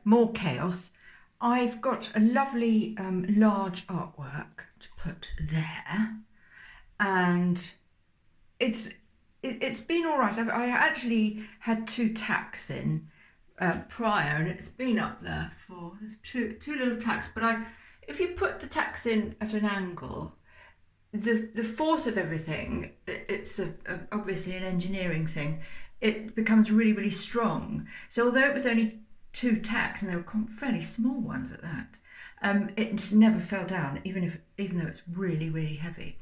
More chaos. I've got a lovely large artwork to put there, and it's it's been all right. I actually had two tacks in prior, and it's been up there for there's two little tacks. But I, if you put the tacks in at an angle, the force of everything, it's obviously an engineering thing. It becomes really strong. So although it was only two tacks, and they were fairly small ones at that, it just never fell down, even though it's really heavy.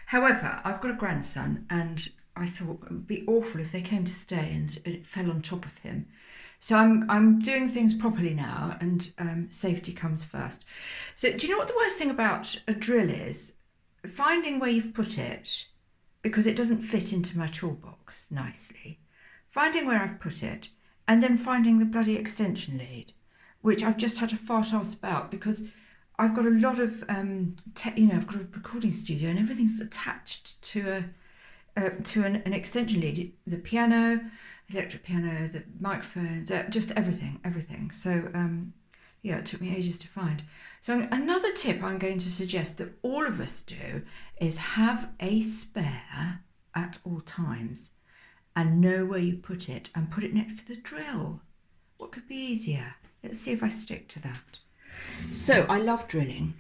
However, I've got a grandson, and I thought it would be awful if they came to stay and it fell on top of him. So I'm doing things properly now, and safety comes first. So do you know what the worst thing about a drill is? Finding where you've put it, because it doesn't fit into my toolbox nicely. Finding where I've put it, and then finding the bloody extension lead, which I've just had to fart ass about, because I've got a lot of, I've got a recording studio, and everything's attached to an extension lead. The piano, electric piano, the microphones, just everything. So yeah, it took me ages to find. So another tip I'm going to suggest that all of us do is have a spare at all times, and know where you put it, and put it next to the drill. What could be easier? Let's see if I stick to that. So I love drilling.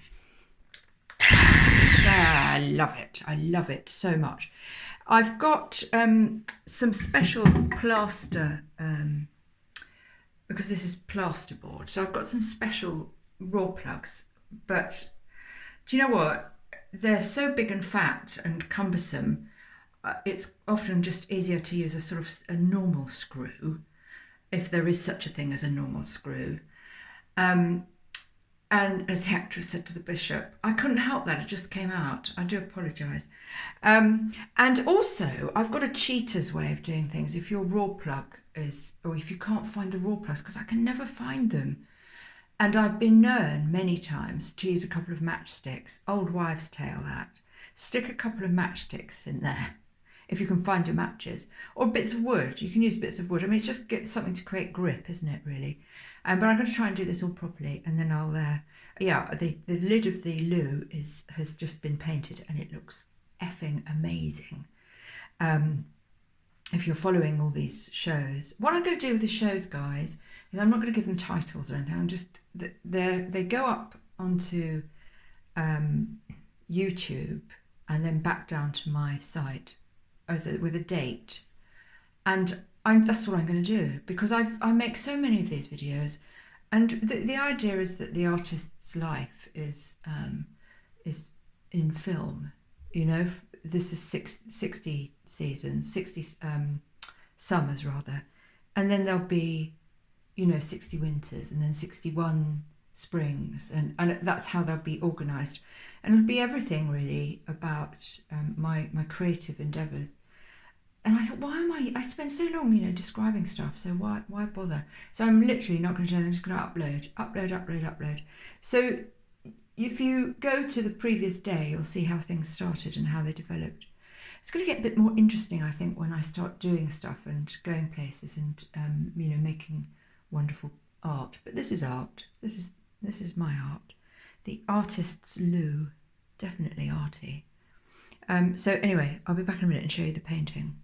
I love it so much. I've got some special plaster, because this is plasterboard. So I've got some special raw plugs, but do you know what? They're so big and fat and cumbersome. It's often just easier to use a sort of a normal screw, if there is such a thing as a normal screw. And as the actress said to the bishop, I couldn't help that, it just came out. I do apologise. And also, I've got a cheater's way of doing things. If your raw plug is, or if you can't find the raw plugs, because I can never find them. And I've been known many times to use a couple of matchsticks, old wives' tale that. Stick a couple of matchsticks in there, if you can find your matches, or bits of wood. You can use bits of wood. I mean, it's just get something to create grip, isn't it, really? But I'm going to try and do this all properly, and then I'll, the lid of the loo has just been painted, and it looks effing amazing. If you're following all these shows, what I'm going to do with the shows, guys, is I'm not going to give them titles or anything. I'm just, they go up onto YouTube and then back down to my site with a date, and that's what I'm going to do, because I make so many of these videos, and the idea is that the artist's life is in film. You know, this is 60 seasons, 60 summers rather, and then there'll be, 60 winters, and then 61 springs, and that's how they'll be organised. And it'll be everything really about my creative endeavours. And I thought, I spend so long, describing stuff, so why bother? So I'm literally not going to do it, I'm just going to upload. So if you go to the previous day, you'll see how things started and how they developed. It's going to get a bit more interesting, I think, when I start doing stuff and going places and, making wonderful art. But this is art. This is my art. The artist's loo, definitely arty. So anyway, I'll be back in a minute and show you the painting.